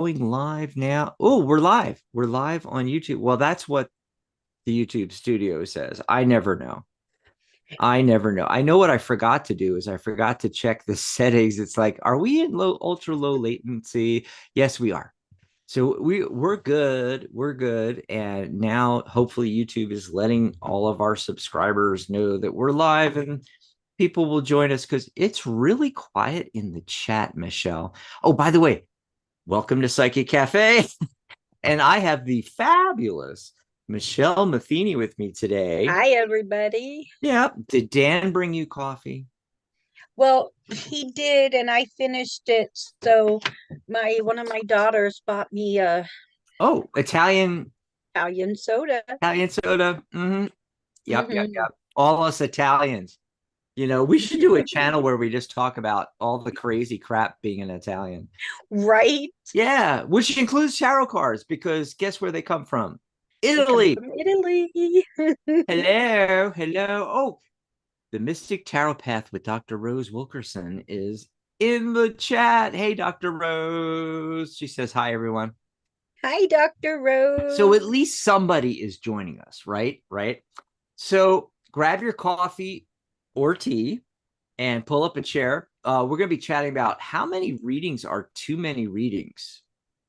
Going live now. Oh, we're live. We're live on YouTube. Well, that's what the YouTube studio says. I never know. I never know. I know what I forgot to do is I forgot to check the settings. It's like, are we in ultra low latency? Yes, we are. So we're good. We're good. And now hopefully YouTube is letting all of our subscribers know that we're live and people will join us because it's really quiet in the chat, Michelle. Oh, by the way, welcome to Psychic Cafe. And I have the fabulous Michelle Matheny with me today. Hi, everybody. Yeah. Did Dan bring you coffee? Well, he did, and I finished it. So my one of my daughters bought me a Oh, Italian soda. Italian soda. Yep, yep, Hmm. yep. All us Italians. We should do a channel where we just talk about all the crazy crap being an Italian. Right? Yeah, which includes tarot cards because guess where they come from? They come Italy. from Italy. Hello, hello. Oh, the Mystic Tarot Path with Dr. Rose Wilkerson is in the chat. Hey, Dr. Rose. She says, hi, everyone. Hi, Dr. So at Rose. least somebody is joining us, right? Right. So grab your coffee or tea and pull up a chair. We're going to be chatting about how many readings are too many readings.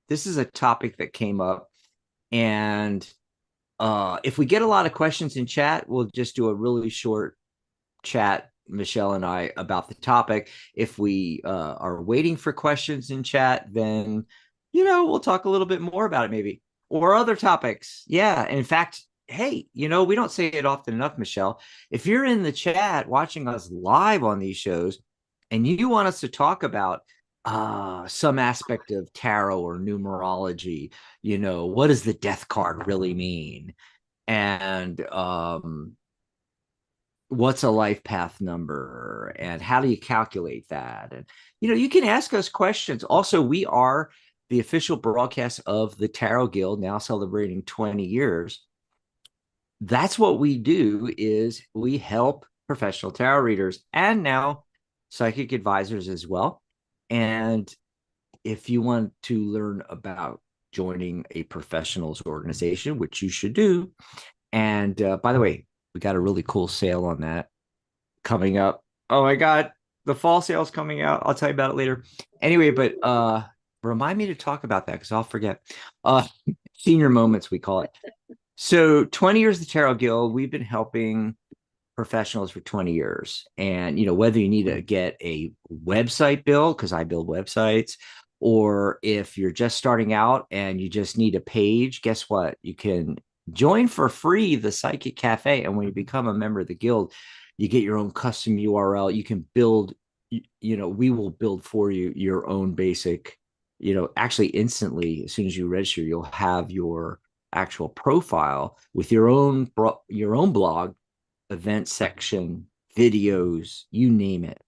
This is a topic that came up. And if we get a lot of questions in chat, we'll just do a really short chat, Michelle and I, about the topic. If we are waiting for questions in chat, then we'll talk a little bit more about it, maybe, or other topics. Yeah. In fact, hey, we don't say it often enough, Michelle. If you're in the chat watching us live on these shows, and you want us to talk about some aspect of tarot or numerology, what does the death card really mean? And what's a life path number and how do you calculate that? And you can ask us questions. Also, we are the official broadcast of the Tarot Guild, now celebrating 20 years. That's what we do, is we help professional tarot readers and now psychic advisors as well. And if you want to learn about joining a professionals organization, which you should do, and by the way, we got a really cool sale on that coming up. Oh my God, the fall sale's coming out. I'll tell you about it later. Anyway, but remind me to talk about that because I'll forget. Uh Senior moments, we call it. So 20 years of the Tarot Guild, we've been helping professionals for 20 years. And whether you need to get a website built, because I build websites, or if you're just starting out and you just need a page, guess what? You can join for free the Psychic Cafe. And when you become a member of the guild, you get your own custom URL. You can build, we will build for you your own basic, actually instantly. As soon as you register, you'll have your actual profile with your own blog, event section, videos, you name it,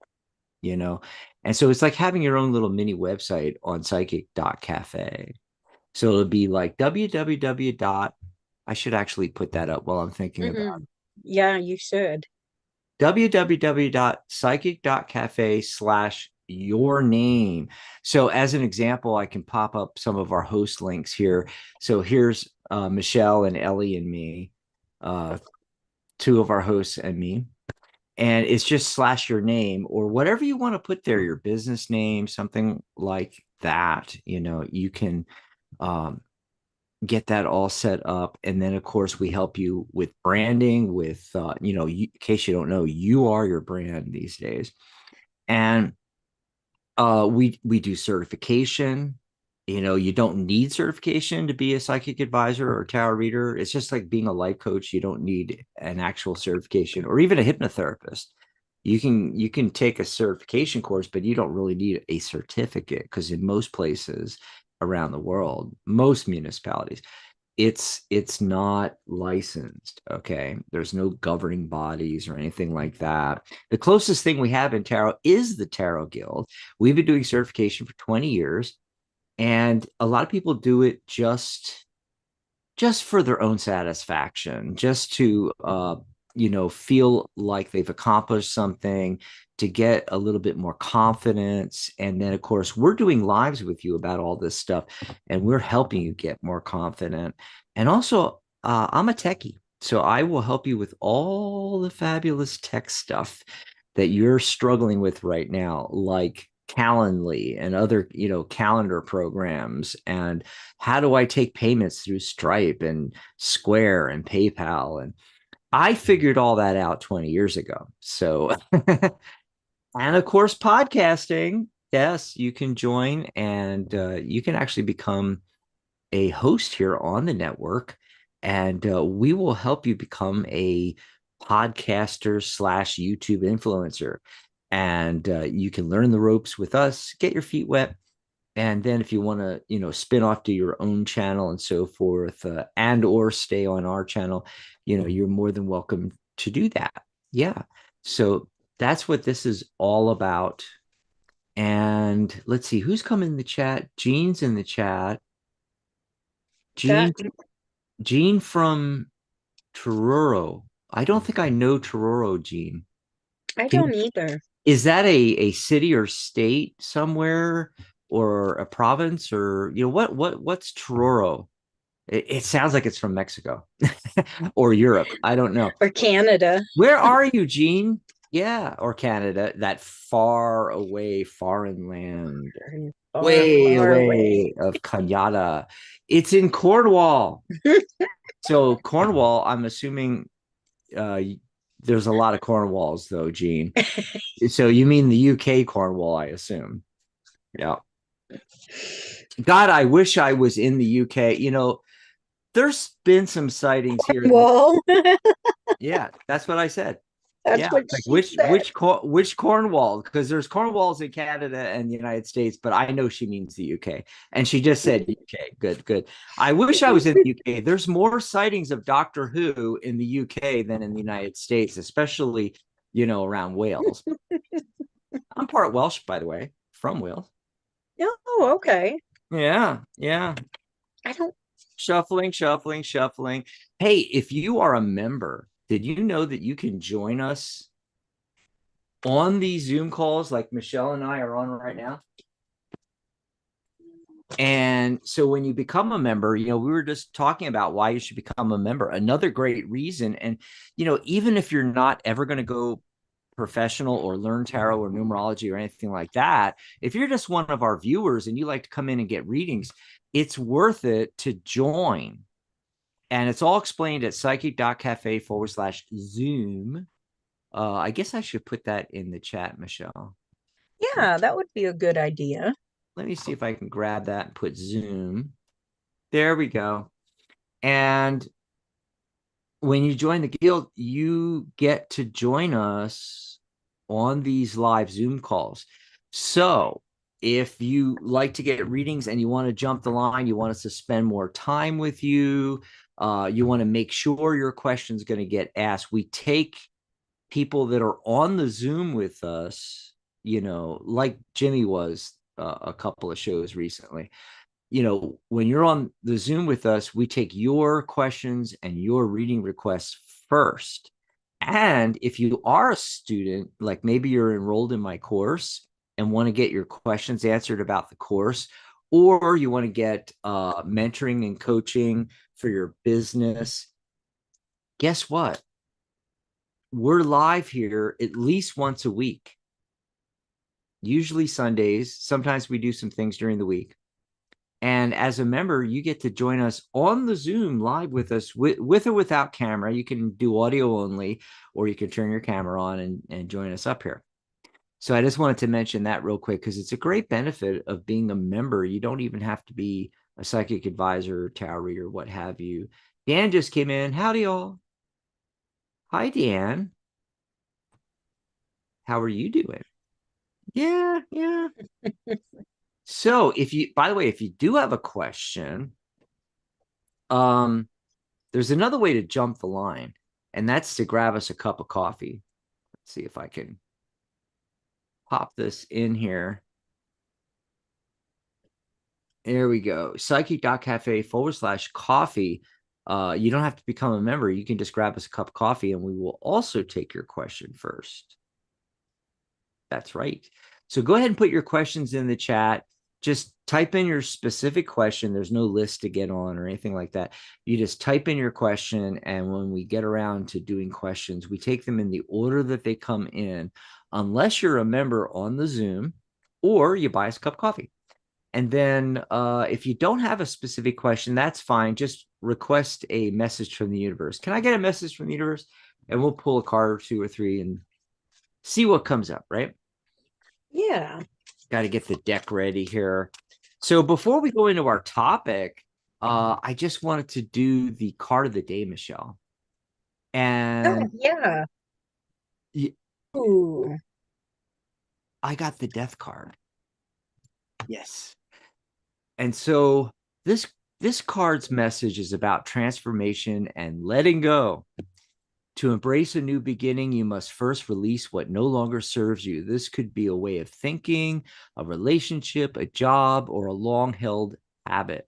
you know. And so it's like having your own little mini website on psychic.cafe. So it'll be like www dot, I should actually put that up while I'm thinking about Hmm. Yeah, you should. www.psychic.cafe/your name. So as an example, I can pop up some of our host links here. So here's Michelle and Ellie and me, uh, two of our hosts and me. And it's just slash your name or whatever you want to put there, your business name, something like that. You can um, get that all set up. And then, of course, we help you with branding, with, in case you don't know, you are your brand these days. And we do certification. You don't need certification to be a psychic advisor or tarot reader. It's just like being a life coach. You don't need an actual certification, or even a hypnotherapist. You can take a certification course, but you don't really need a certificate, because in most places around the world, most municipalities, it's not licensed. Okay, there's no governing bodies or anything like that. The closest thing we have in tarot is the Tarot Guild. We've been doing certification for 20 years, and a lot of people do it just for their own satisfaction, just to feel like they've accomplished something, to get a little bit more confidence. And then, of course, we're doing lives with you about all this stuff, and we're helping you get more confident. And also, I'm a techie, so I will help you with all the fabulous tech stuff that you're struggling with right now, like Calendly and other, calendar programs. And how do I take payments through Stripe and Square and PayPal? And I figured all that out 20 years ago. So, and of course, podcasting. Yes, you can join, and you can actually become a host here on the network. And we will help you become a podcaster slash YouTube influencer. And you can learn the ropes with us, get your feet wet. And then if you want to, spin off to your own channel and so forth, and or stay on our channel, you're more than welcome to do that. Yeah. So that's what this is all about. And let's see who's coming in the chat. Jean's in the chat. That Jean, Jean from Truro. I don't think I know Truro, Jean. I Can don't either. Is that a city or state somewhere, or a province, or what's Truro? It sounds like it's from Mexico or Europe. I don't know. Or Canada. Where are you, Gene? Yeah, or Canada, that far away foreign land, Far, way far away. away of Canada. It's in Cornwall. So Cornwall, I'm assuming uh, there's a lot of Cornwalls though, Gene. So you mean the UK Cornwall, I assume. Yeah. God, I wish I was in the UK. There's been some sightings here. Well, Yeah, that's what I said. that's Yeah, what like she said. which Cornwall? Because there's Cornwalls in Canada and the United States, but I know she means the UK, and she just said UK. Good, good. I wish I was in the UK. There's more sightings of Doctor Who in the UK than in the United States, especially around Wales. I'm part Welsh, by the way, from Wales. Oh, okay. Yeah, yeah. I don't. Shuffling, shuffling, shuffling. Hey, if you are a member, did you know that you can join us on these Zoom calls like Michelle and I are on right now? And so when you become a member, we were just talking about why you should become a member. Another great reason. And, even if you're not ever going to go professional or learn tarot or numerology or anything like that, if you're just one of our viewers and you like to come in and get readings, it's worth it to join. And it's all explained at psychic.cafe/Zoom. I guess I should put that in the chat, Michelle. Yeah, that would be a good idea. Let me see if I can grab that and put Zoom. There we go. And when you join the guild, you get to join us on these live Zoom calls. So if you like to get readings and you want to jump the line, you want us to spend more time with you, you want to make sure your question is going to get asked. We take people that are on the Zoom with us, like Jimmy was a couple of shows recently. When you're on the Zoom with us, we take your questions and your reading requests first. And if you are a student, like maybe you're enrolled in my course and want to get your questions answered about the course, or you want to get mentoring and coaching for your business, guess what? We're live here at least once a week, usually Sundays. Sometimes we do some things during the week. And as a member, you get to join us on the Zoom live with us, with or without camera. You can do audio only, or you can turn your camera on and join us up here. So I just wanted to mention that real quick because it's a great benefit of being a member. You don't even have to be a psychic advisor, tarot reader, what have you. Dan just came in. Howdy, all. Hi, Dan. How are you doing? Yeah, yeah. So by the way, if you do have a question, there's another way to jump the line, and that's to grab us a cup of coffee. Let's see if I can pop this in here. There we go. Psychic.cafe/coffee. You don't have to become a member. You can just grab us a cup of coffee and we will also take your question first. That's right. So go ahead and put your questions in the chat. Just type in your specific question. There's no list to get on or anything like that. You just type in your question. And when we get around to doing questions, we take them in the order that they come in, unless you're a member on the Zoom or you buy us a cup of coffee. And then if you don't have a specific question, that's fine. Just request a message from the universe. Can I get a message from the universe? And we'll pull a card or two or three and see what comes up, right? Yeah. Got to get the deck ready here. So before we go into our topic, I just wanted to do the card of the day, Michelle. Oh, And yeah. Ooh, I got the death card. Yes. And so this card's message is about transformation and letting go. To embrace a new beginning, you must first release what no longer serves you. This could be a way of thinking, a relationship, a job, or a long-held habit.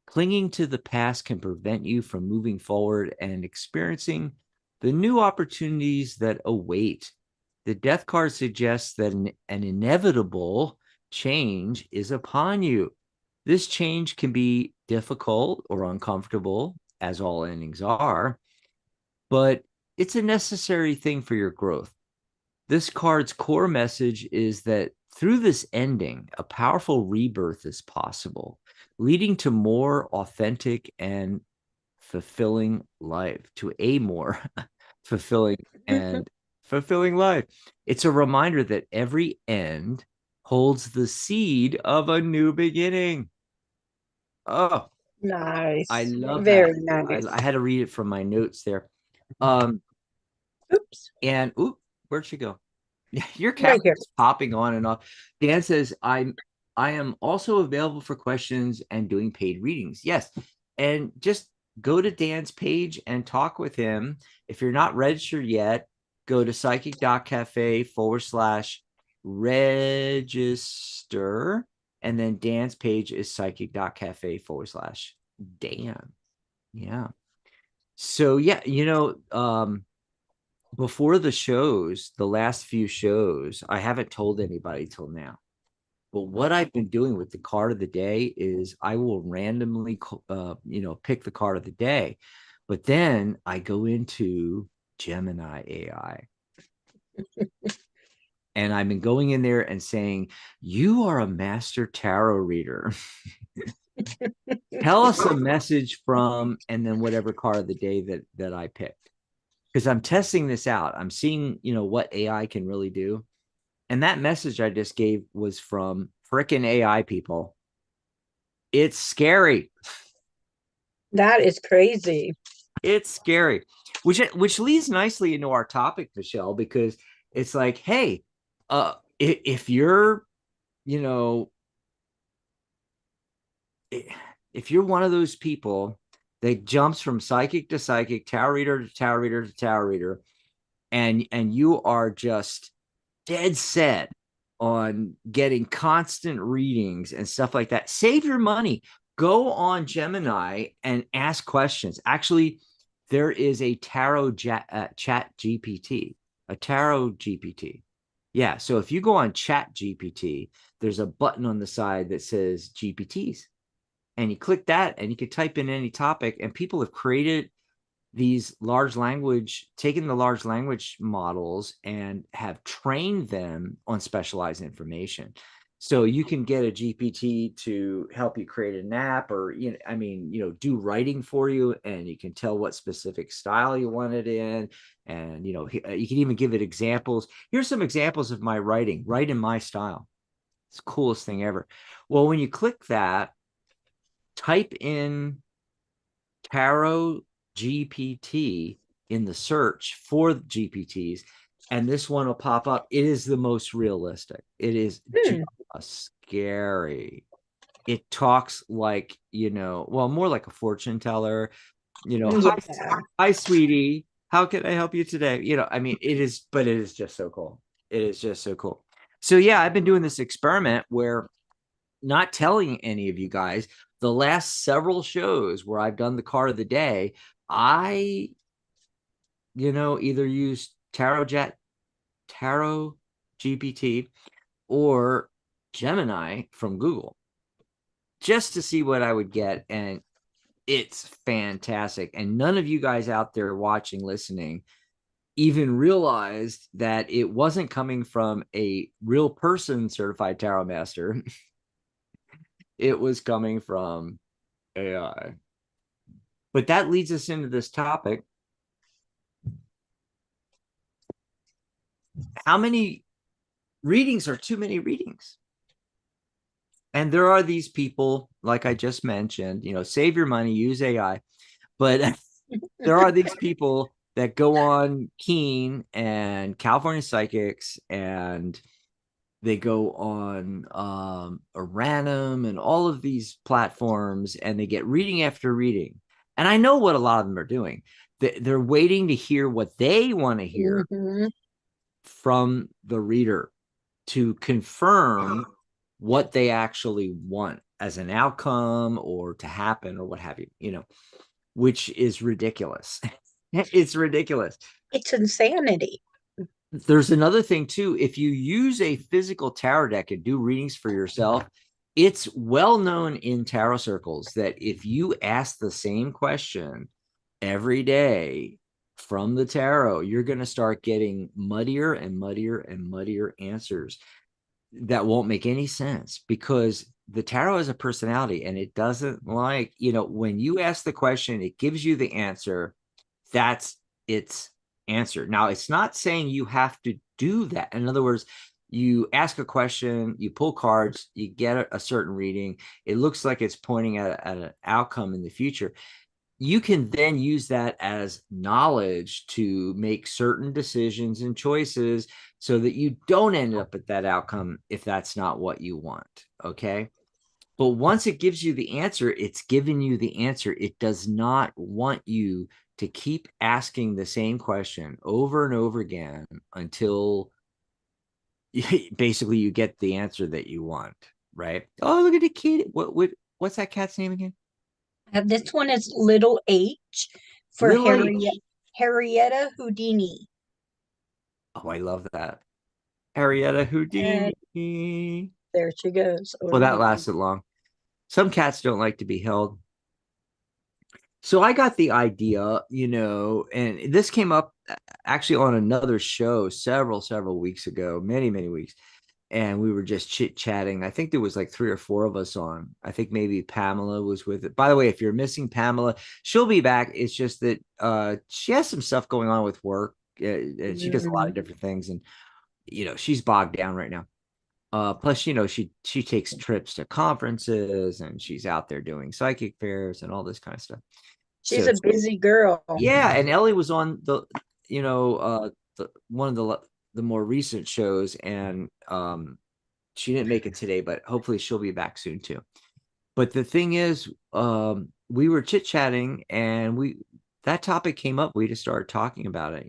Clinging to the past can prevent you from moving forward and experiencing the new opportunities that await. The death card suggests that an inevitable change is upon you. This change can be difficult or uncomfortable, as all endings are, but it's a necessary thing for your growth. This card's core message is that through this ending, a powerful rebirth is possible, leading to more authentic and fulfilling life, to a more fulfilling and fulfilling life. It's a reminder that every end holds the seed of a new beginning. Oh, I nice. love that. Very nice. I had to read it from my notes there. Um, Oops. and oop, where'd she go? Your camera Right here. is popping on and off. Dan says, I am also available for questions and doing paid readings. Yes. And just go to Dan's page and talk with him. If you're not registered yet, go to psychic.cafe/register. And then Dan's page is psychic.cafe/Dan. Yeah. So yeah, before the shows, the last few shows, I haven't told anybody till now. But what I've been doing with the card of the day is I will randomly, pick the card of the day, but then I go into Gemini AI. And I've been going in there and saying, you are a master tarot reader. Tell us a message from, and then whatever card of the day that I picked. Because I'm testing this out. I'm seeing, what AI can really do. And that message I just gave was from frickin' AI people. It's scary. That is crazy. It's scary. Which leads nicely into our topic, Michelle, because it's like, hey, if you're, you know, if you're one of those people that jumps from psychic to psychic, tarot reader to tarot reader to tarot reader, and you are just dead set on getting constant readings and stuff like that, save your money. Go on Gemini and ask questions. Actually, there is a tarot chat GPT, a tarot GPT. Yeah. So if you go on chat GPT, there's a button on the side that says GPTs. And you click that and you can type in any topic. And people have created taken the large language models and have trained them on specialized information. So you can get a GPT to help you create an app or, do writing for you, and you can tell what specific style you want it in. And, you can even give it examples. Here's some examples of my writing, write in my style. It's the coolest thing ever. Well, when you click that, type in tarot GPT in the search for GPTs, and this one will pop up. It is the most realistic. It is just scary. It talks like, more like a fortune teller. Yeah. Hi, sweetie. How can I help you today? It is, but it is just so cool. It is just so cool. So yeah, I've been doing this experiment where, not telling any of you guys, the last several shows where I've done the card of the day, I, either use Tarot GPT or Gemini from Google just to see what I would get. And it's fantastic. And none of you guys out there watching, listening, even realized that it wasn't coming from a real person certified tarot master. It was coming from AI. But that leads us into this topic. How many readings are too many readings? And there are these people, like I just mentioned, save your money, use AI. But there are these people that go on Keen and California Psychics, and they go on Random and all of these platforms, and they get reading after reading. And I know what a lot of them are doing. They're waiting to hear what they want to hear from the reader to confirm what they actually want as an outcome or to happen or what have you, which is ridiculous. It's ridiculous. It's insanity. There's another thing too. If you use a physical tarot deck and do readings for yourself, it's well known in tarot circles that if you ask the same question every day from the tarot, you're going to start getting muddier and muddier and muddier answers that won't make any sense, because the tarot has a personality and it doesn't like, when you ask the question, it gives you the answer. That's its answer. Now, it's not saying you have to do that. In other words, you ask a question, you pull cards, you get a certain reading. It looks like it's pointing at an outcome in the future. You can then use that as knowledge to make certain decisions and choices so that you don't end up at that outcome if that's not what you want. Okay. But once it gives you the answer, it's giving you the answer. It does not want you to keep asking the same question over and over again until basically you get the answer that you want. Right. Oh, look at the kid. What's that cat's name again? This one is Little H for Little H. Harrietta Houdini. Oh, I love that. Arietta And Houdini. there she goes. Well, that lasted long. Some cats don't like to be held. So I got the idea, and this came up actually on another show several weeks ago, many, many weeks. And we were just chit-chatting. I think there was like 3 or 4 of us on. I think maybe Pamela was with it. By the way, if you're missing Pamela, she'll be back. It's just that she has some stuff going on with work. And she does a lot of different things. And, she's bogged down right now. Plus, she takes trips to conferences and she's out there doing psychic fairs and all this kind of stuff. She's So a busy girl. yeah, and Ellie was on one of the more recent shows, and she didn't make it today, but hopefully she'll be back soon too. But the thing is, we were chit-chatting and that topic came up. We just started talking about it,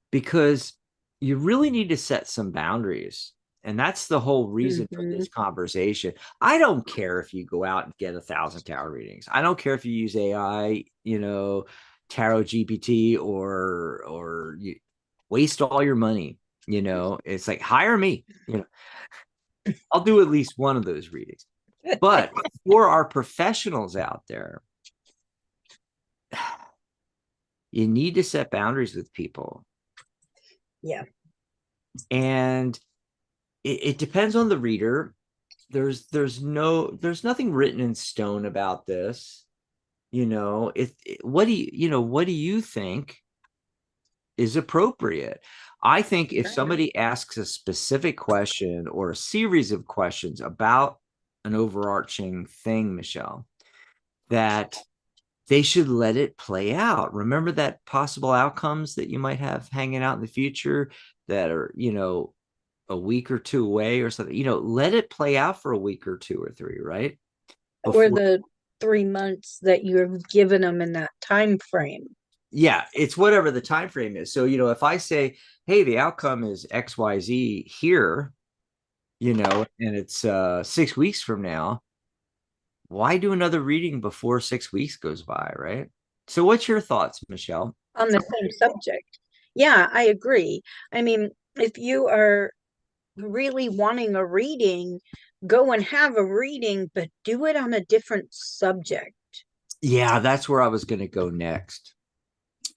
because you really need to set some boundaries. And that's the whole reason for this conversation. I don't care if you go out and get 1,000 tarot readings. I don't care if you use AI, tarot GPT, or you waste all your money. It's like, hire me. I'll do at least one of those readings. But for our professionals out there, you need to set boundaries with people. Yeah. And it depends on the reader. There's nothing written in stone about this. What do you think is appropriate? I think if somebody asks a specific question or a series of questions about an overarching thing, Michelle, that they should let it play out. Remember that possible outcomes that you might have hanging out in the future that are, a week or 2 away or something, let it play out for a week or 2 or 3, right? Or the 3 months that you've given them in that time frame. Yeah, it's whatever the time frame is. So, if I say, hey, the outcome is XYZ here, and it's 6 weeks from now, why do another reading before 6 weeks goes by, right? So what's your thoughts, Michelle? On the same subject. Yeah, I agree. I mean, if you are really wanting a reading, go and have a reading, but do it on a different subject. Yeah, that's where I was going to go next.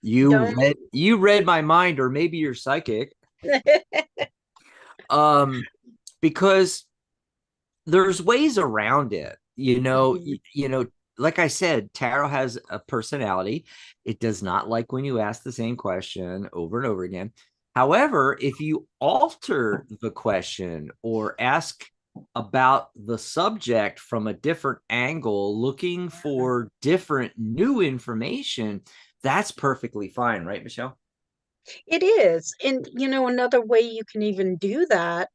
Don't. You read my mind, or maybe you're psychic. Um, because there's ways around it. Mhm. Like I said, tarot has a personality. It does not like when you ask the same question over and over again. However, if you alter the question or ask about the subject from a different angle, looking for different new information, that's perfectly fine, right, Michelle? It is. And another way you can even do that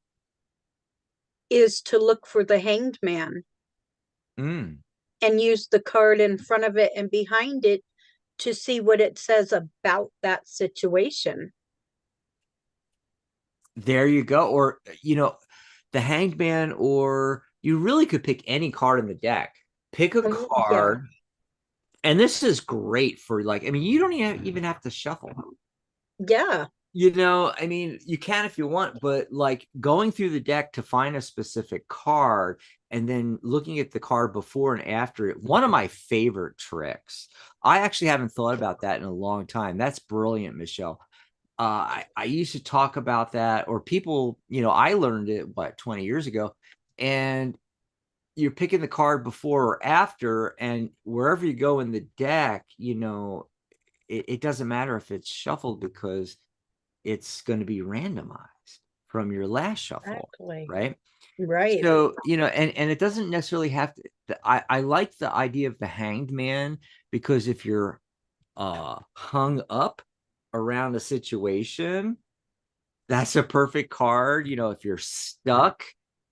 is to look for the hanged man Mm. and use the card in front of it and behind it to see what it says about that situation. There you go. Or, the hanged man, or you really could pick any card in the deck. Pick a Oh, yeah. card. And this is great for, like, I mean, you don't even have to shuffle. Yeah. I mean, you can if you want, but like going through the deck to find a specific card and then looking at the card before and after it. One of my favorite tricks. I actually haven't thought about that in a long time. That's brilliant, Michelle. I used to talk about that, or people, I learned it, 20 years ago. And you're picking the card before or after, and wherever you go in the deck, it doesn't matter if it's shuffled, because it's going to be randomized from your last shuffle, Exactly. right? Right. So, and it doesn't necessarily have to. I like the idea of the hanged man, because if you're hung up around a situation, that's a perfect card. If you're stuck,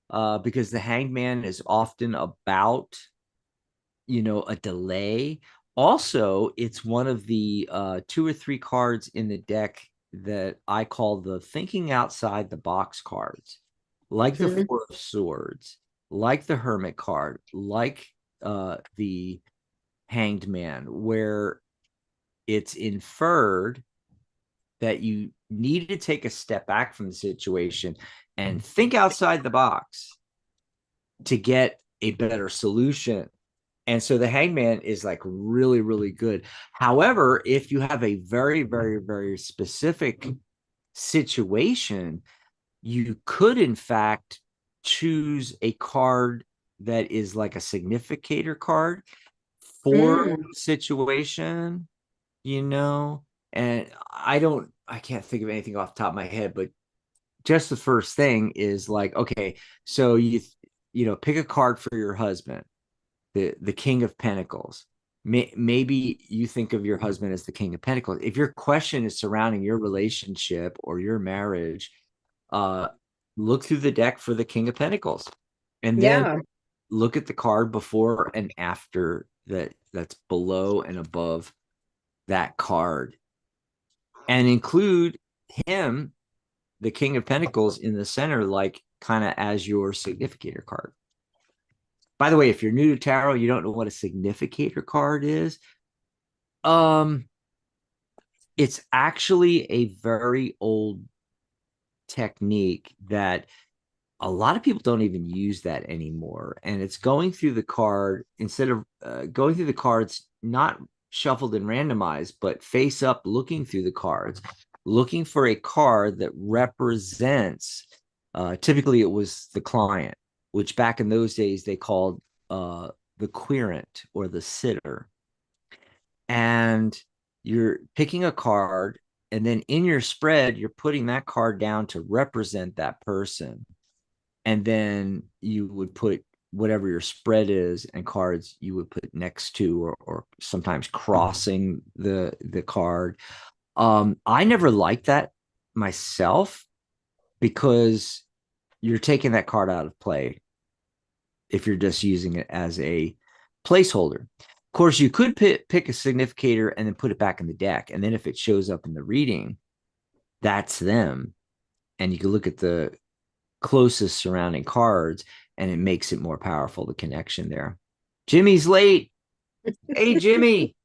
because the hanged man is often about, a delay. Also, it's one of the two or three cards in the deck that I call the thinking outside the box cards, like the Mhm. Four of Swords, like the Hermit card, like the Hanged Man, where it's inferred that you need to take a step back from the situation and think outside the box to get a better solution. And so the hangman is like really, really good. However, if you have a very, very, very specific situation, you could, in fact, choose a card that is like a significator card for Mm. situation, and I can't think of anything off the top of my head, but just the first thing is like, okay, so pick a card for your husband, the King of Pentacles. Maybe you think of your husband as the King of Pentacles. If your question is surrounding your relationship or your marriage, uh, look through the deck for the King of Pentacles, and then Yeah. look at the card before and after that's below and above that card, and include him, the King of Pentacles, in the center, like kind of as your significator card. By the way, if you're new to tarot, you don't know what a significator card is. Um, it's actually a very old technique that a lot of people don't even use that anymore. And it's going through the card, instead of going through the cards, not shuffled and randomized, but face up, looking through the cards, looking for a card that represents, typically it was the client, which back in those days they called the querent or the sitter. And you're picking a card, and then in your spread, you're putting that card down to represent that person. And then you would put whatever your spread is, and cards you would put next to, or sometimes crossing the card. I never liked that myself, because you're taking that card out of play if you're just using it as a placeholder. Of course, you could pick a significator and then put it back in the deck. And then if it shows up in the reading, that's them. And you can look at the closest surrounding cards, and it makes it more powerful, the connection there. Jimmy's late. Hey, Jimmy,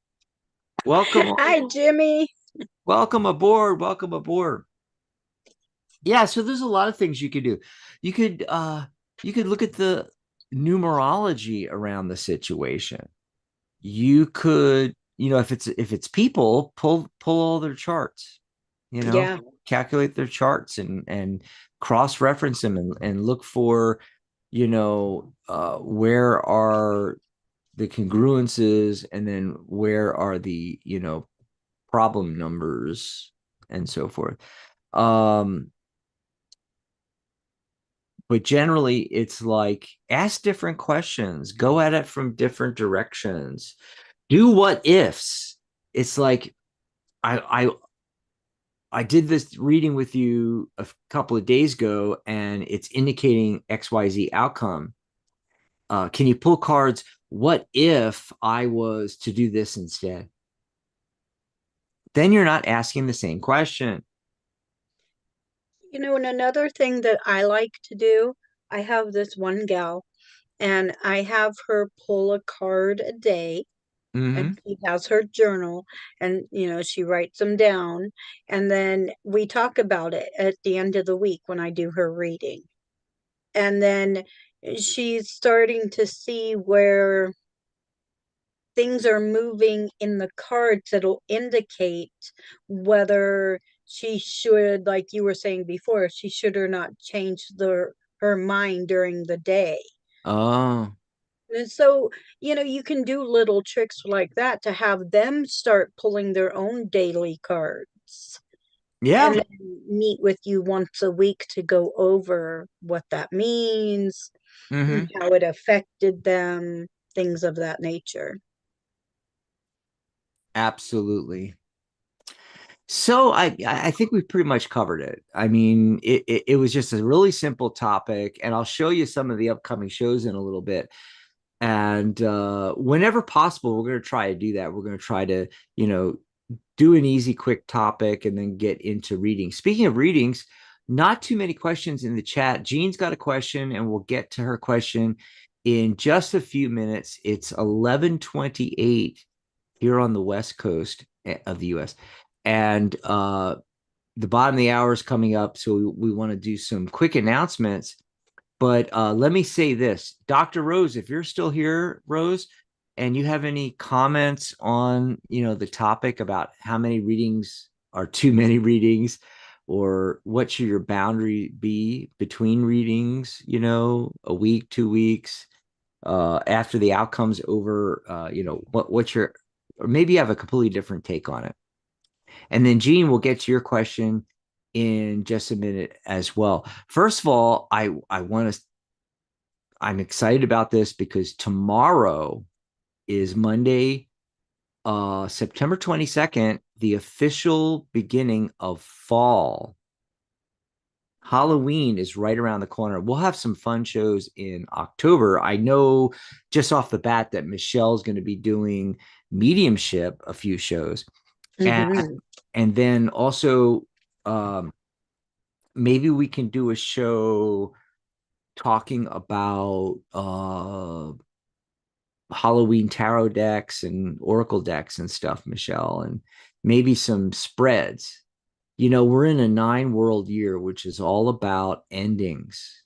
welcome, Hi, Jimmy. welcome aboard. Welcome aboard. Yeah, so there's a lot of things you could do. You could you could look at the numerology around the situation. You could, if it's people, pull all their charts, you know, Yeah, calculate their charts and cross-reference them and look for, where are the congruences and then where are the, problem numbers and so forth. Um, but generally it's like ask different questions, go at it from different directions, do what ifs. It's like I I did this reading with you a couple of days ago and it's indicating XYZ outcome. Can you pull cards? What if I was to do this instead? Then you're not asking the same question. and another thing that I like to do, I have this one gal, and I have her pull a card a day, and Mm-hmm. she has her journal, and she writes them down, and then we talk about it at the end of the week when I do her reading. And then she's starting to see where things are moving in the cards that'll indicate whether she should, like you were saying before, she should or not change her mind during the day. Oh, And so, you can do little tricks like that to have them start pulling their own daily cards and yeah. then meet with you once a week to go over what that means, Mm-hmm. how it affected them, things of that nature. Absolutely. So I think we've pretty much covered it. I mean, it was just a really simple topic, and I'll show you some of the upcoming shows in a little bit. And whenever possible, we're going to try to do that. We're going to try to, you know, do an easy, quick topic and then get into reading. Speaking of readings, not too many questions in the chat. Jean's got a question, and we'll get to her question in just a few minutes. It's 11:28 here on the West Coast of the US. And the bottom of the hour is coming up. So we want to do some quick announcements. But let me say this, Dr. Rose, if you're still here, Rose, and you have any comments on, the topic about how many readings are too many readings, or what should your boundary be between readings, a week, 2 weeks, after the outcome's over, what's your, or maybe you have a completely different take on it. And then Gene, will get to your question in just a minute as well. First of all, I want to I'm excited about this because tomorrow is Monday, September 22nd, the official beginning of fall. Halloween is right around the corner. We'll have some fun shows in October. I know just off the bat that Michelle's going to be doing Mediumship, a few shows. And Hmm. and then also um maybe we can do a show talking about Halloween tarot decks and oracle decks and stuff, Michelle, and maybe some spreads. We're in a 9 world year, which is all about endings.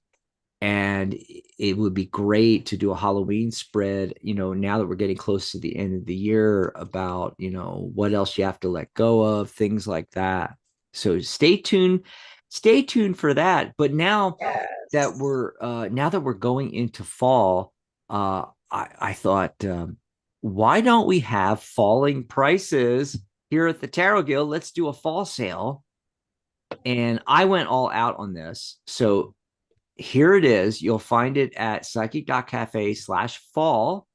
And it would be great to do a Halloween spread, now that we're getting close to the end of the year, about, what else you have to let go of, things like that. So stay tuned for that. But Yes. now that we're going into fall, I thought, why don't we have falling prices here at the Tarot Guild? Let's do a fall sale. And I went all out on this. So here it is. You'll find it at psychic.cafe/fall.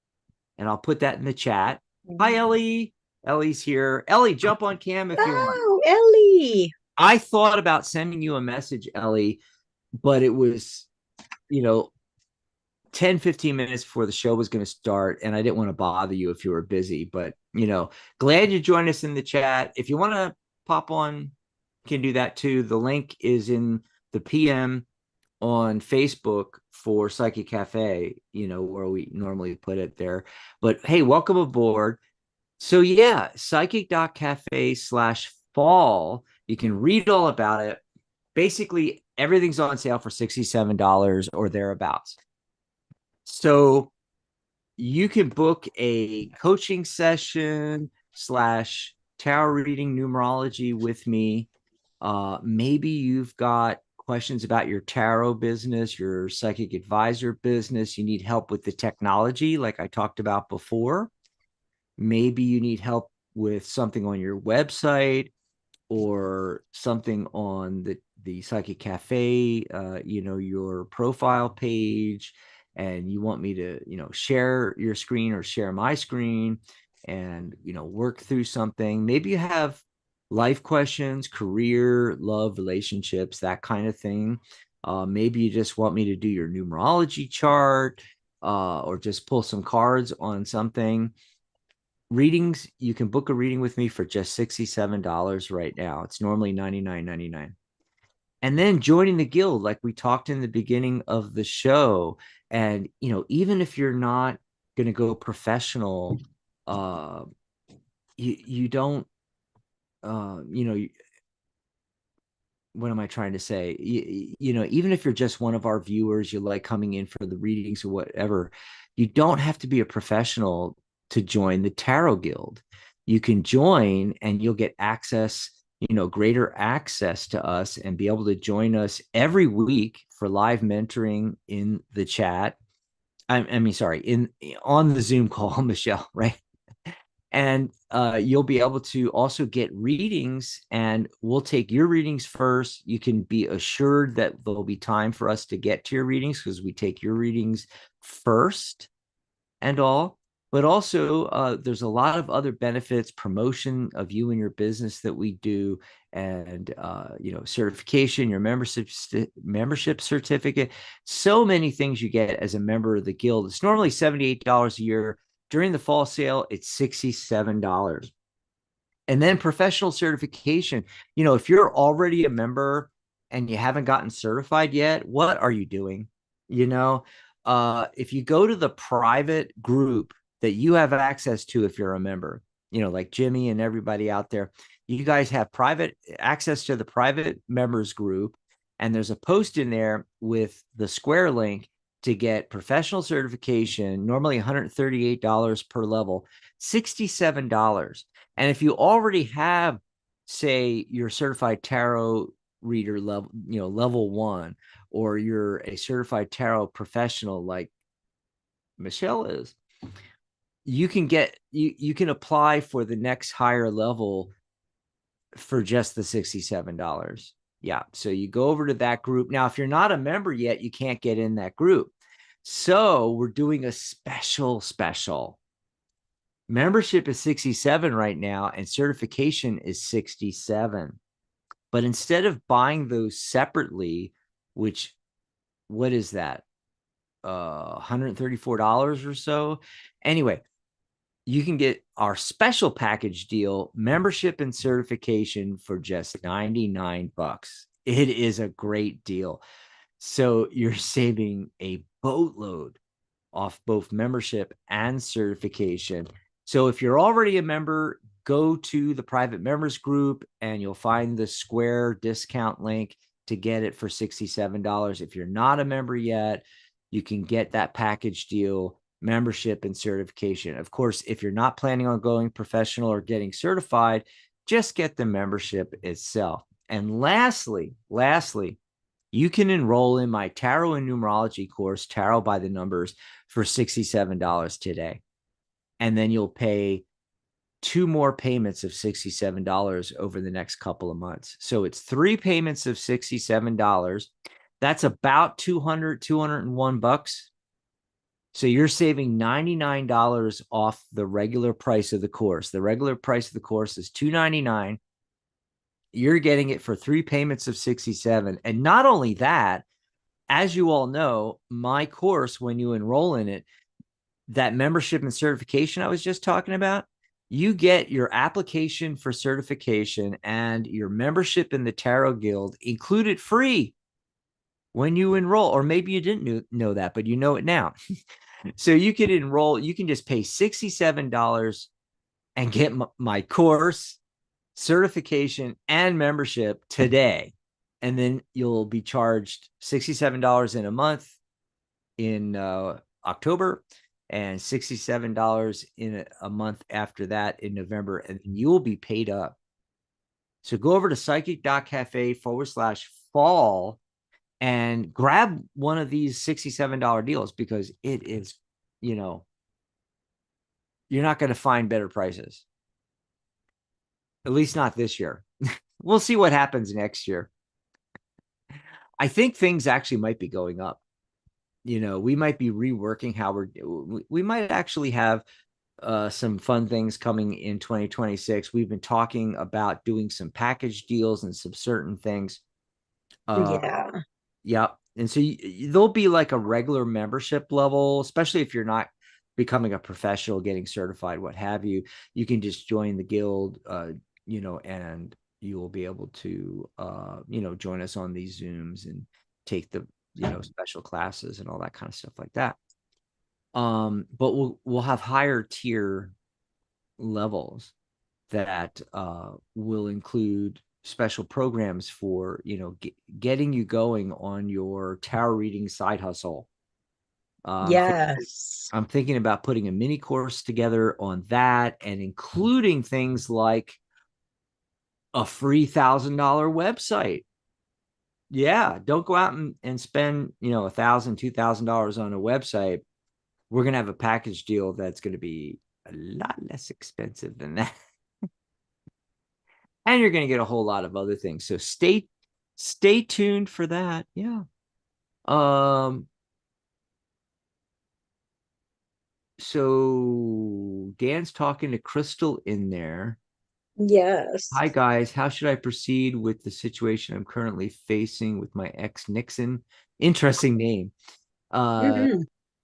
And I'll put that in the chat. Hi, Ellie. Ellie's here. Ellie, jump on cam if you want. Oh, Ellie. I thought about sending you a message, Ellie, but it was, you know, 10-15 minutes before the show was going to start, and I didn't want to bother you if you were busy. But, glad you joined us in the chat. If you want to pop on, you can do that too. The link is in the PM on Facebook for Psychic Cafe, where we normally put it there. But hey, welcome aboard. So yeah, psychic.cafe/fall. You can read all about it. Basically, everything's on sale for $67 or thereabouts. So you can book a coaching session / tarot reading numerology with me. Maybe you've got questions about your tarot business, your psychic advisor business. You need help with the technology, like I talked about before. Maybe you need help with something on your website or something on the Psychic Cafe, your profile page, and you want me to, share your screen or share my screen and, work through something. Maybe you have life questions, career, love, relationships, that kind of thing. Maybe you just want me to do your numerology chart, or just pull some cards on something. Readings, you can book a reading with me for just $67 right now. It's normally $99.99. And then joining the guild, like we talked in the beginning of the show. And, even if you're not going to go professional, you don't, what am I trying to say? Even if you're just one of our viewers, you like coming in for the readings or whatever, you don't have to be a professional to join the Tarot Guild. You can join and you'll get access, greater access to us and be able to join us every week for live mentoring in the chat. I mean, sorry, on the Zoom call, Michelle, right? And you'll be able to also get readings, and we'll take your readings first. You can be assured that there'll be time for us to get to your readings because we take your readings first and all. But also, there's a lot of other benefits, promotion of you and your business that we do, and certification, your membership certificate. So many things you get as a member of the guild. It's normally $78 a year. During the fall sale, it's $67. And then professional certification. If you're already a member and you haven't gotten certified yet, what are you doing? If you go to the private group that you have access to, if you're a member, like Jimmy and everybody out there, you guys have private access to the private members group. And there's a post in there with the Square link to get professional certification, normally $138 per level, $67. And if you already have, say, your certified tarot reader level, level 1, or you're a certified tarot professional like Michelle is, you can apply for the next higher level for just the $67. Yeah. So you go over to that group. Now, if you're not a member yet, you can't get in that group. So we're doing a special. Membership is $67 right now, and certification is $67. But instead of buying those separately, which, what is that? $134 or so. Anyway, you can get our special package deal, membership and certification, for just $99. It is a great deal. So you're saving a boatload off both membership and certification. So if you're already a member, go to the private members group and you'll find the Square discount link to get it for $67. If you're not a member yet, you can get that package deal, membership and certification. Of course, if you're not planning on going professional or getting certified, just get the membership itself. And lastly, you can enroll in my tarot and numerology course, Tarot by the Numbers, for $67 today. And then you'll pay 2 more payments of $67 over the next couple of months. So it's 3 payments of $67. That's about $201. So you're saving $99 off the regular price of the course. The regular price of the course is $299. You're getting it for 3 payments of $67. And not only that, as you all know, my course, when you enroll in it, that membership and certification I was just talking about, you get your application for certification and your membership in the Tarot Guild included free. when you enroll, or maybe you didn't know that, but you know it now. So you can enroll, you can just pay $67 and get my course, certification, and membership today. And then you'll be charged $67 in a month in October, and $67 in a month after that in November, and you'll be paid up. So go over to psychic.cafe/fall and grab one of these $67 deals, because it is, you're not going to find better prices. At least not this year. We'll see what happens next year. I think things actually might be going up. We might be reworking how we might actually have some fun things coming in 2026. We've been talking about doing some package deals and some certain things. Yeah. Yeah. And so there'll be like a regular membership level, especially if you're not becoming a professional, getting certified, what have you. You can just join the guild, and you will be able to, join us on these Zooms and take the, special classes and all that kind of stuff like that. But we'll have higher tier levels that will include special programs for getting you going on your tarot reading side hustle. Yes. I'm thinking about putting a mini course together on that, and including things like a free $1,000 website. Yeah, don't go out and spend $1,000, $2,000 on a website. We're gonna have a package deal that's going to be a lot less expensive than that. And you're going to get a whole lot of other things. So stay tuned for that. Yeah. So Dan's talking to Crystal in there. Yes. Hi guys, how should I proceed with the situation I'm currently facing with my ex Nixon? Interesting name. Mm-hmm.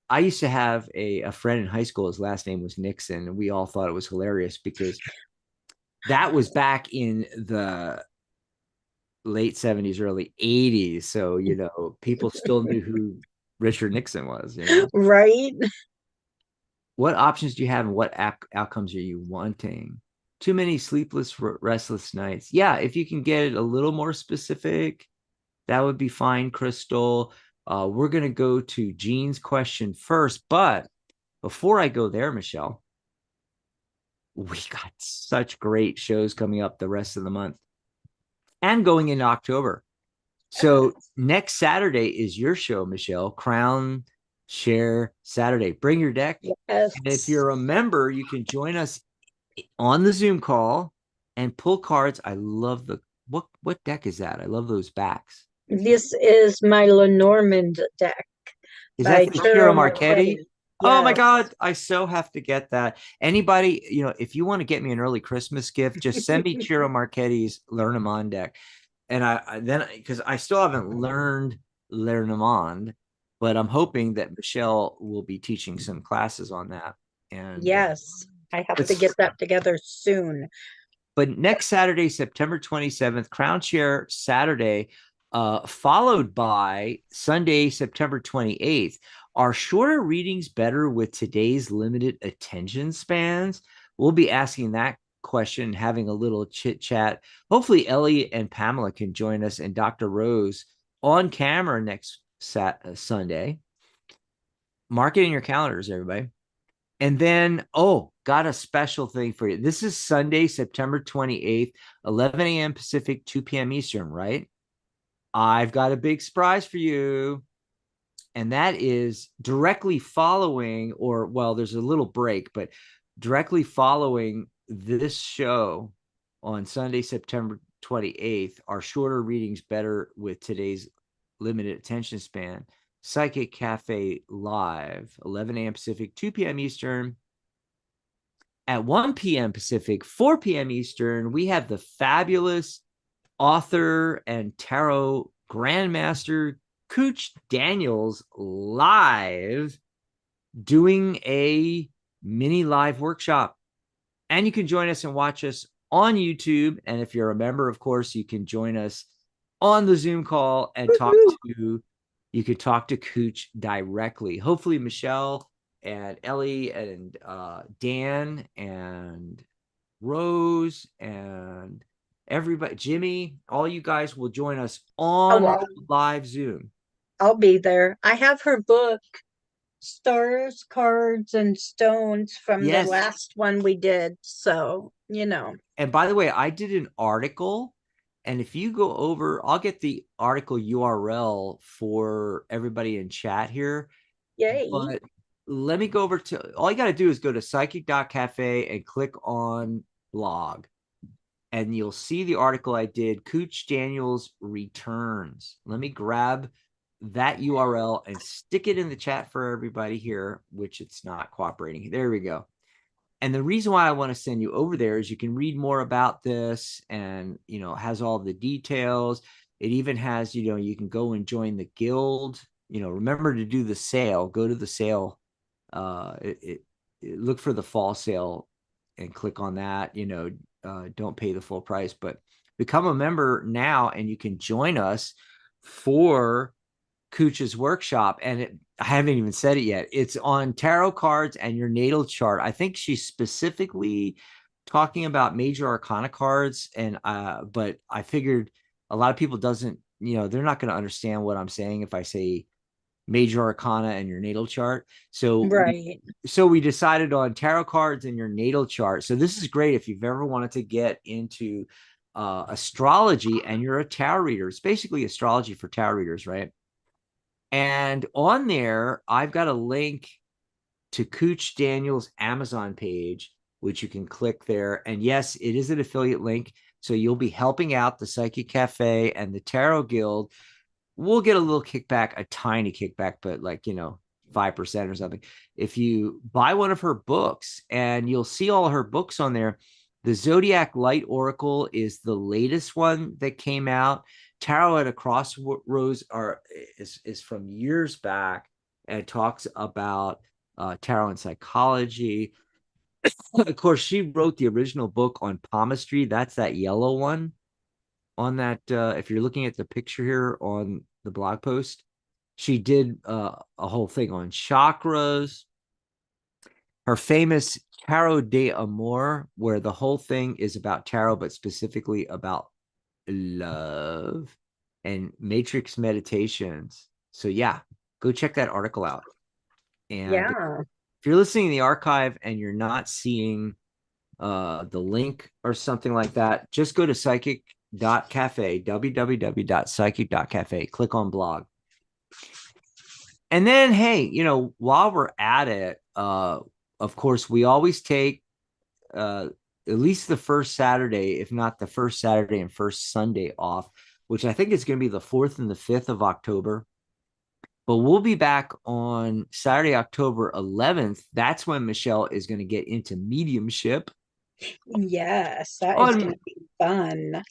I used to have a friend in high school. His last name was Nixon, and we all thought it was hilarious because that was back in the late 70s, early 80s. So, people still knew who Richard Nixon was. Right. What options do you have, and what outcomes are you wanting? Too many sleepless, restless nights. Yeah, if you can get it a little more specific, that would be fine, Crystal. We're going to go to Jean's question first. But before I go there, Michelle, we got such great shows coming up the rest of the month and going into October. So next Saturday is your show, Michelle. Crown Share Saturday. Bring your deck. And if Yes. you're a member, you can join us on the Zoom call and pull cards. I love what deck is that? I love those backs. This is my Lenormand deck Is that by the Chiro Chiro Marchetti? Marchetti. Oh my Yes. God, I so have to get that. Anybody, if you want to get me an early Christmas gift, just send me Chiro Marchetti's Learn 'em On deck. And I then, because I still haven't learned Learn 'em On, but I'm hoping that Michelle will be teaching some classes on that. And Yes. I have to it's get that together soon. but next Saturday, September 27th, Crown Share Saturday, followed by Sunday, September 28th. Are shorter readings better with today's limited attention spans? We'll be asking that question, having a little chit chat. Hopefully, Ellie and Pamela can join us, and Dr. Rose on camera next Sunday. Mark it in your calendars, everybody. And then, got a special thing for you. This is Sunday, September 28th, 11 a.m. Pacific, 2 p.m. Eastern, right? I've got a big surprise for you. And that is directly following, or, well, there's a little break, but directly following this show on Sunday, September 28th, are shorter readings better with today's limited attention span. Psychic Cafe Live, 11 a.m. Pacific, 2 p.m. Eastern. At 1 p.m. Pacific, 4 p.m. Eastern, we have the fabulous author and tarot grandmaster Cooch Daniels live doing a mini live workshop. And you can join us and watch us on YouTube. And if you're a member, of course, you can join us on the Zoom call and talk Woo-hoo. to You could talk to Cooch directly. Hopefully, Michelle and Ellie and Dan and Rose and everybody, Jimmy, all you guys will join us Oh, on well, live Zoom. I'll be there. I have her book, Stars, Cards, and Stones from the Yes. last one we did. So, And by the way, I did an article. And if you go over, I'll get the article URL for everybody in chat here. yay. But let me go over to all you got to do is go to psychic.cafe and click on blog. And you'll see the article I did, Cooch Daniels Returns. Let me grab that URL and stick it in the chat for everybody here, which it's not cooperating. There we go. And the reason why I want to send you over there is you can read more about this, and has all the details. It even has, you can go and join the guild. Remember to do the sale. Go to the sale. Look for the fall sale and click on that. Don't pay the full price, but become a member now, and you can join us for Cooch's workshop. And I haven't even said it yet. It's on tarot cards and your natal chart. I think she's specifically talking about major arcana cards, and but I figured a lot of people doesn't, they're not going to understand what I'm saying if I say major arcana and your natal chart. Right. So we decided on tarot cards and your natal chart. So this is great if you've ever wanted to get into astrology and you're a tarot reader. It's basically astrology for tarot readers, right? And on there, I've got a link to Cooch Daniels' Amazon page, which you can click there. And yes, it is an affiliate link. So you'll be helping out the Psychic Cafe and the Tarot Guild. We'll get a little kickback, a tiny kickback, but 5% or something. If you buy one of her books, and you'll see all her books on there. The Zodiac Light Oracle is the latest one that came out. Tarot at a Crossroads is from years back, and it talks about tarot and psychology. Of course, she wrote the original book on palmistry. That's that yellow one on that. If you're looking at the picture here on the blog post, she did a whole thing on chakras. Her famous Tarot de Amor, where the whole thing is about tarot, but specifically about love, and matrix meditations. So yeah, go check that article out. And if Yeah. you're listening in the archive and you're not seeing the link or something like that, just go to psychic.cafe, www.psychic.cafe, click on blog. And then, hey, while we're at it, of course, we always take at least the first Saturday, if not the first Saturday and first Sunday off, which I think is going to be the 4th and the 5th of October. But we'll be back on Saturday, October 11th. That's when Michelle is going to get into mediumship Yes, that is going on to be fun.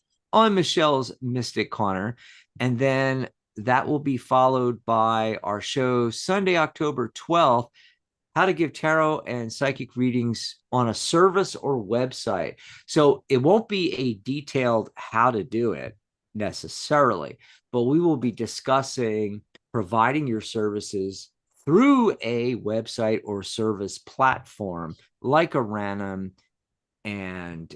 Michelle's Mystic Corner. And then that will be followed by our show Sunday, October 12th, how to give tarot and psychic readings on a service or website. So it won't be a detailed how to do it necessarily, but we will be discussing providing your services through a website or service platform like a Random, and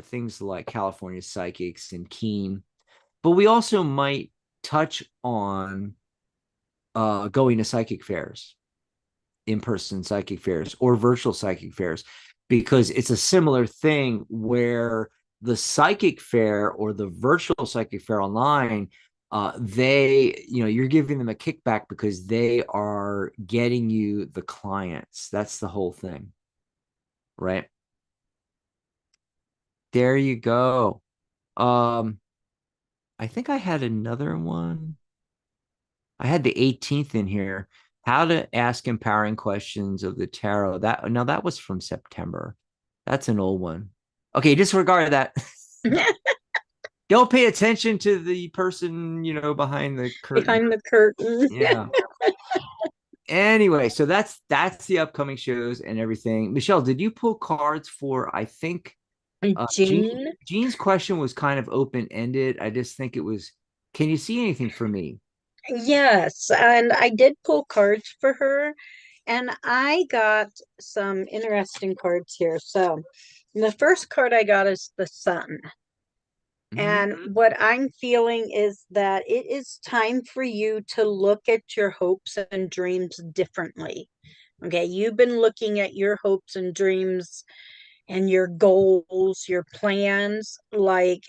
things like California Psychics and Keen. But we also might touch on going to psychic fairs, in-person psychic fairs or virtual psychic fairs, because it's a similar thing where the psychic fair or the virtual psychic fair online, you're giving them a kickback because they are getting you the clients. That's the whole thing, right? There you go. I think I had another one. I had the 18th in here. How to ask empowering questions of the tarot. That was from September. That's an old one. Okay, disregard that. Don't pay attention to the person, behind the curtain. Behind the curtain. Yeah. Anyway, so that's the upcoming shows and everything. Michelle, did you pull cards for, I think, Jean, Jean's question was kind of open-ended. I just think it was Can you see anything for me? Yes, and I did pull cards for her, and I got some interesting cards here. So, the first card I got is the Sun. And what I'm feeling is that it is time for you to look at your hopes and dreams differently. Okay, you've been looking at your hopes and dreams and your goals, your plans, like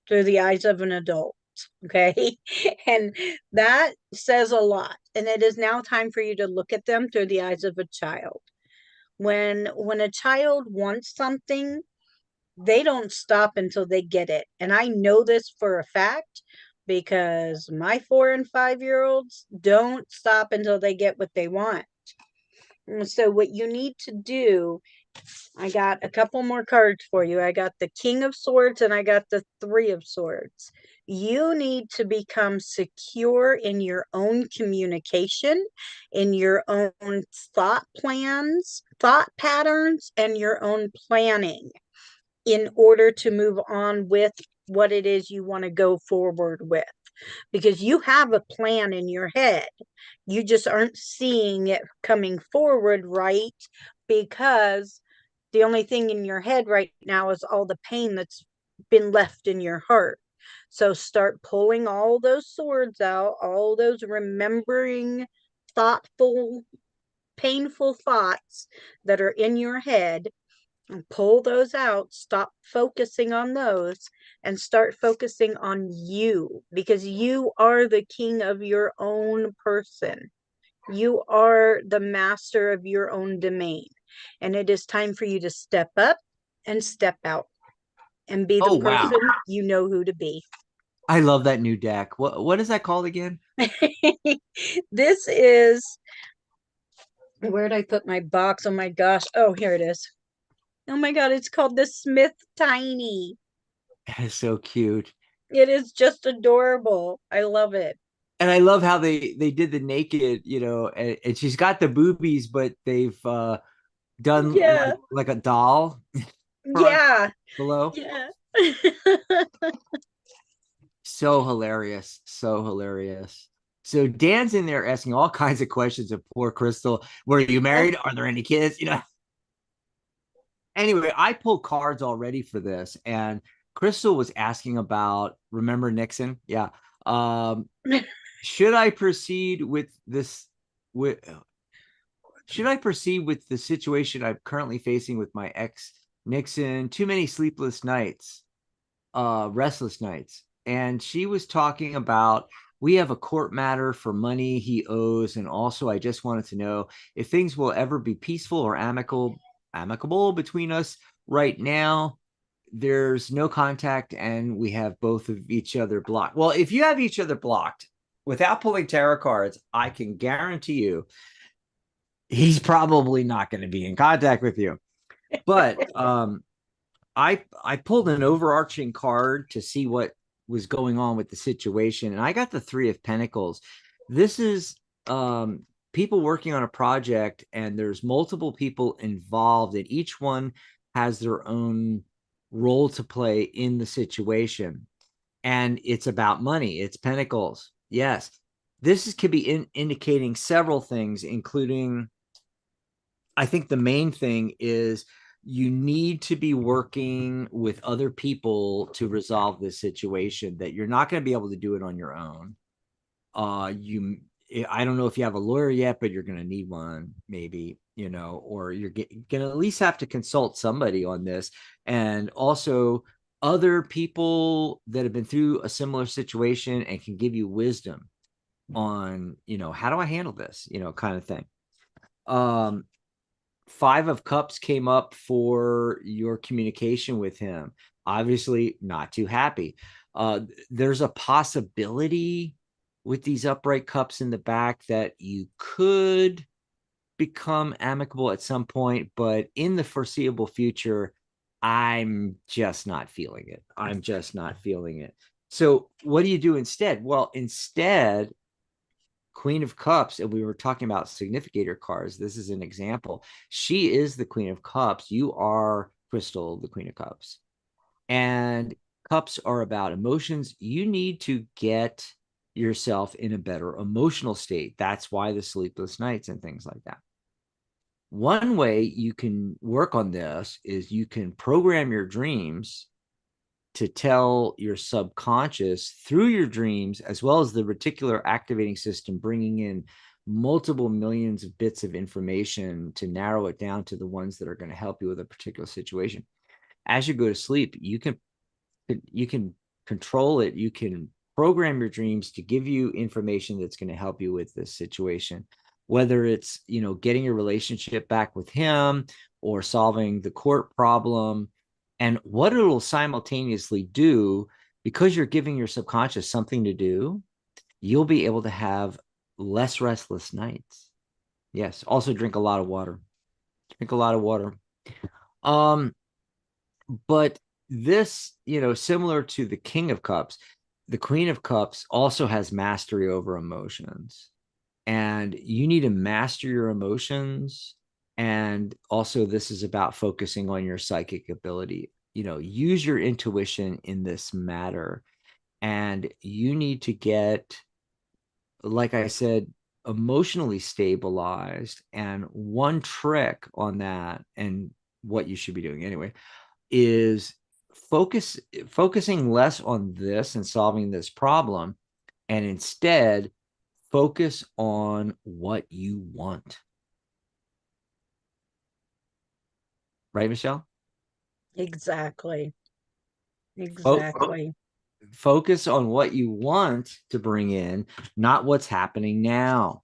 through the eyes of an adult. Okay. And that says a lot. And it is now time for you to look at them through the eyes of a child. When a child wants something, they don't stop until they get it. And I know this for a fact because my 4 and 5 year olds don't stop until they get what they want. And so, what you need to do, I got a couple more cards for you. I got the King of Swords and I got the Three of Swords. You need to become secure in your own communication, in your own thought plans, thought patterns, and your own planning in order to move on with what it is you want to go forward with. Because you have a plan in your head. You just aren't seeing it coming forward right because the only thing in your head right now is all the pain that's been left in your heart. So start pulling all those swords out, all those remembering thoughtful, painful thoughts that are in your head, and pull those out. Stop focusing on those and start focusing on you because you are the king of your own person. You are the master of your own domain. And it is time for you to step up and step out and be the Oh person wow. you know who to be. I love that new deck. What is that called again? This is, where'd I put my box? Oh my gosh. Oh, here it is. Oh my God, it's called the Smith Tiny. That is so cute. It is just adorable. I love it. And I love how they did the naked, and she's got the boobies, but they've done Yeah. like a doll front Yeah. below. Yeah. So hilarious. So hilarious. So Dan's in there asking all kinds of questions of poor Crystal. Were you married? Are there any kids? Anyway, I pulled cards already for this, and Crystal was asking about, remember Nixon? Yeah. Um, should I proceed with this with should I proceed with the situation I'm currently facing with my ex Nixon? Too many sleepless nights, restless nights. And she was talking about, we have a court matter for money he owes, and also I just wanted to know if things will ever be peaceful or amicable between us. Right now there's no contact and we have both of each other blocked. Well, if you have each other blocked without pulling tarot cards, I can guarantee you he's probably not going to be in contact with you. But I pulled an overarching card to see what was going on with the situation, and I got the Three of Pentacles. This is people working on a project, and there's multiple people involved, and each one has their own role to play in the situation. And it's about money. It's Pentacles. Yes, could be indicating several things, including, I think the main thing is you need to be working with other people to resolve this situation, that you're not going to be able to do it on your own. You I don't know if you have a lawyer yet, but you're going to need one, maybe, or you're going to at least have to consult somebody on this. And also other people that have been through a similar situation and can give you wisdom on, how do I handle this, kind of thing. um Five of Cups came up for your communication with him. Obviously, not too happy. There's a possibility with these upright cups in the back that you could become amicable at some point, but in the foreseeable future, I'm just not feeling it. I'm just not feeling it. So, what do you do instead? Well, instead, Queen of Cups, and we were talking about significator cards. This is an example. She is the Queen of Cups. You are Crystal, the Queen of Cups. And Cups are about emotions. You need to get yourself in a better emotional state. That's why the sleepless nights and things like that. One way you can work on this is you can program your dreams to tell your subconscious through your dreams, as well as the reticular activating system, bringing in multiple millions of bits of information to narrow it down to the ones that are going to help you with a particular situation. As you go to sleep, you can control it. You can program your dreams to give you information that's going to help you with this situation, whether it's, getting your relationship back with him or solving the court problem. And what it'll simultaneously do, because you're giving your subconscious something to do, you'll be able to have less restless nights. Yes. Also drink a lot of water. Drink a lot of water. Um, but this, similar to the King of Cups, the Queen of Cups also has mastery over emotions. And you need to master your emotions. And also, this is about focusing on your psychic ability. Use your intuition in this matter. And you need to get, like I said, emotionally stabilized. And one trick on that, and what you should be doing anyway, is focusing less on this and solving this problem, and instead focus on what you want. Right, Michelle? Exactly. Fo- Exactly. Focus on what you want to bring in, not what's happening now.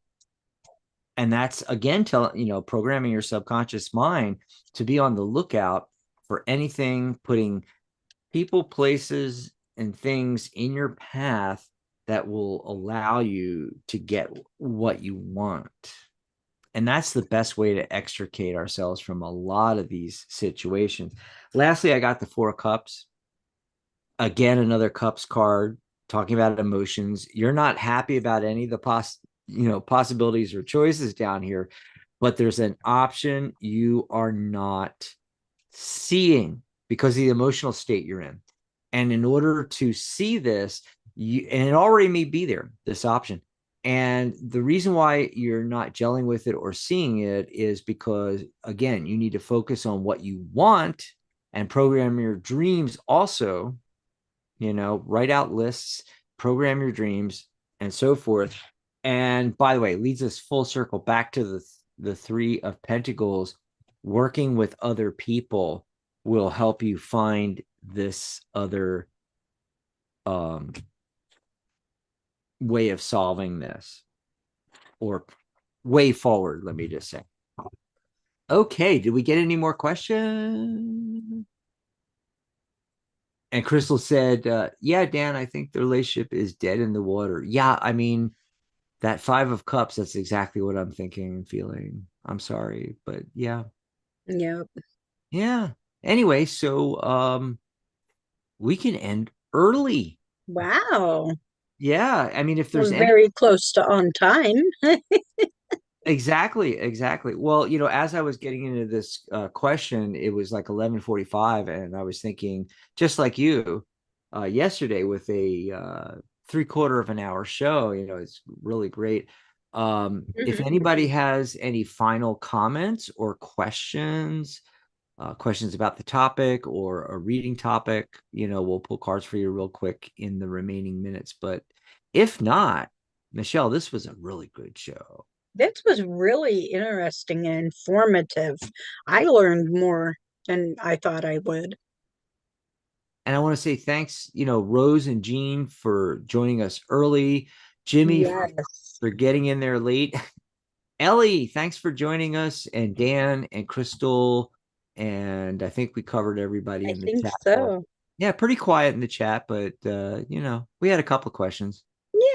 And that's, again, programming your subconscious mind to be on the lookout for anything, putting people, places, and things in your path that will allow you to get what you want. And that's the best way to extricate ourselves from a lot of these situations. Lastly, I got the Four of Cups. Again, another Cups card talking about emotions. You're not happy about any of the possibilities or choices down here, but there's an option you are not seeing because of the emotional state you're in. And in order to see this, and it already may be there, this option. And the reason why you're not gelling with it or seeing it is because, again, you need to focus on what you want and program your dreams also, write out lists, program your dreams, and so forth. And by the way, leads us full circle back to the Three of Pentacles. Working with other people will help you find this other way of solving this, or way forward, let me just say. Okay, did we get any more questions? And Crystal said, yeah, Dan, I think the relationship is dead in the water. Yeah, I mean, that Five of Cups, that's exactly what I'm thinking and feeling. I'm sorry, but yeah. Yep. Yeah. Anyway, so we can end early. Wow. Yeah. I mean, if there's We're any. very close to on time. Exactly. Well, as I was getting into this question, it was like 11:45, and I was thinking, just like you, yesterday with a 3/4 of an hour show. It's really great. If Mhm. anybody has any final comments or questions about the topic or a reading topic, we'll pull cards for you real quick in the remaining minutes. But if not, Michelle, this was a really good show. This was really interesting and informative. I learned more than I thought I would. And I want to say thanks, Rose and Jean, for joining us early. Jimmy Yes. for getting in there late. Ellie, thanks for joining us, and Dan and Crystal. And I think we covered everybody I in the think chat box. so. Yeah, pretty quiet in the chat, but we had a couple of questions.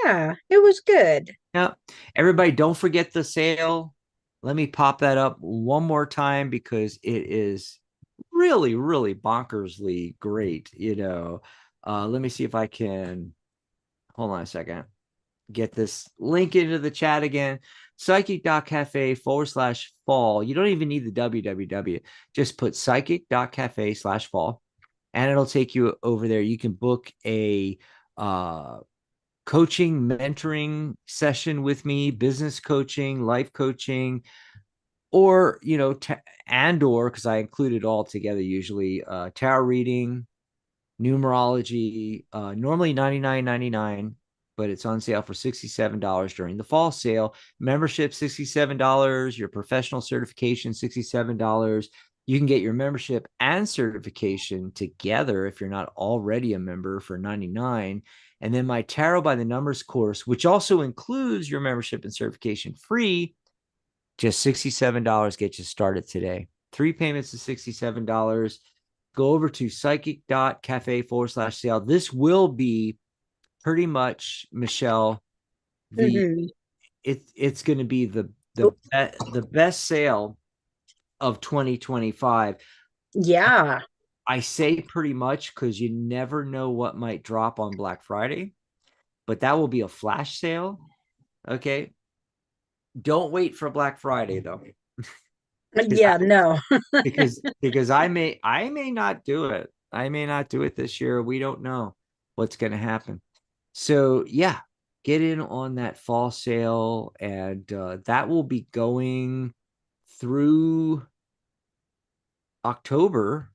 Yeah, it was good. Yeah. Everybody, don't forget the sale. Let me pop that up one more time because it is really, really bonkersly great. Let me see if I can hold on a second. Get this link into the chat again. Psychic.cafe/fall. You don't even need the www. Just put psychic.cafe/fall. and it'll take you over there. You can book a coaching, mentoring session with me, business coaching, life coaching, or and or because I include it all together usually, tarot reading, numerology, normally $99.99, but it's on sale for $67 during the fall sale. Membership $67, your professional certification $67. You can get your membership and certification together if you're not already a member for $99. And then my Tarot by the Numbers course, which also includes your membership and certification free, just $67, get you started today. 3 payments of $67. Go over to psychic.cafe/sale. This will be pretty much, Michelle, the Hmm. it's going to be the best sale of 2025. Yeah. I say pretty much because you never know what might drop on Black Friday, but that will be a flash sale. Okay. Don't wait for Black Friday though. because Yeah, no. because I may not do it. I may not do it this year. We don't know what's going to happen. So yeah, get in on that fall sale, and that will be going through October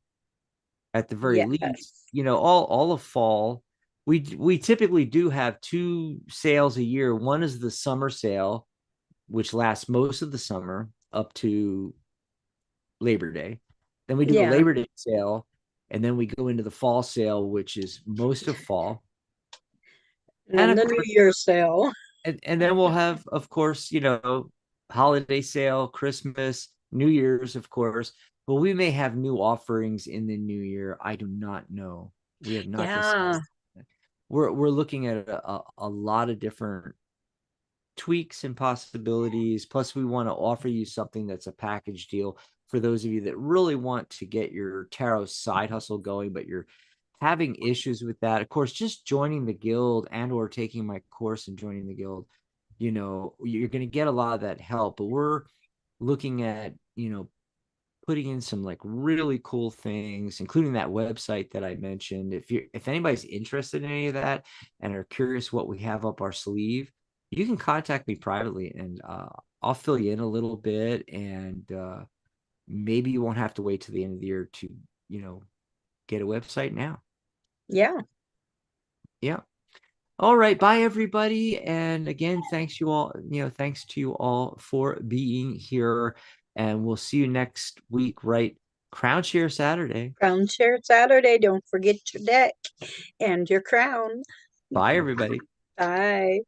at the very least. Yes. All of fall. We typically do have two sales a year. One is the summer sale, which lasts most of the summer up to Labor Day. Then we do the Yeah. Labor Day sale, and then we go into the fall sale, which is most of fall. And And then of the New course, Year's sale. and then we'll have, of course, holiday sale, Christmas, New Year's, of course. But we may have new offerings in the new year. I do not know. We have not decided. Yeah. We're looking at a lot of different tweaks and possibilities. Plus, we want to offer you something that's a package deal for those of you that really want to get your tarot side hustle going, but you're having issues with that. Of course, just joining the guild and or taking my course and joining the guild, you're going to get a lot of that help. But we're looking at, putting in some like really cool things, including that website that I mentioned. If anybody's interested in any of that and are curious what we have up our sleeve, you can contact me privately, and I'll fill you in a little bit, and maybe you won't have to wait till the end of the year to get a website now. Yeah. Yeah. All right, bye everybody. And again, thanks to you all for being here. And we'll see you next week, right? Crown Share Saturday. Crown Share Saturday. Don't forget your deck and your crown. Bye everybody. Bye.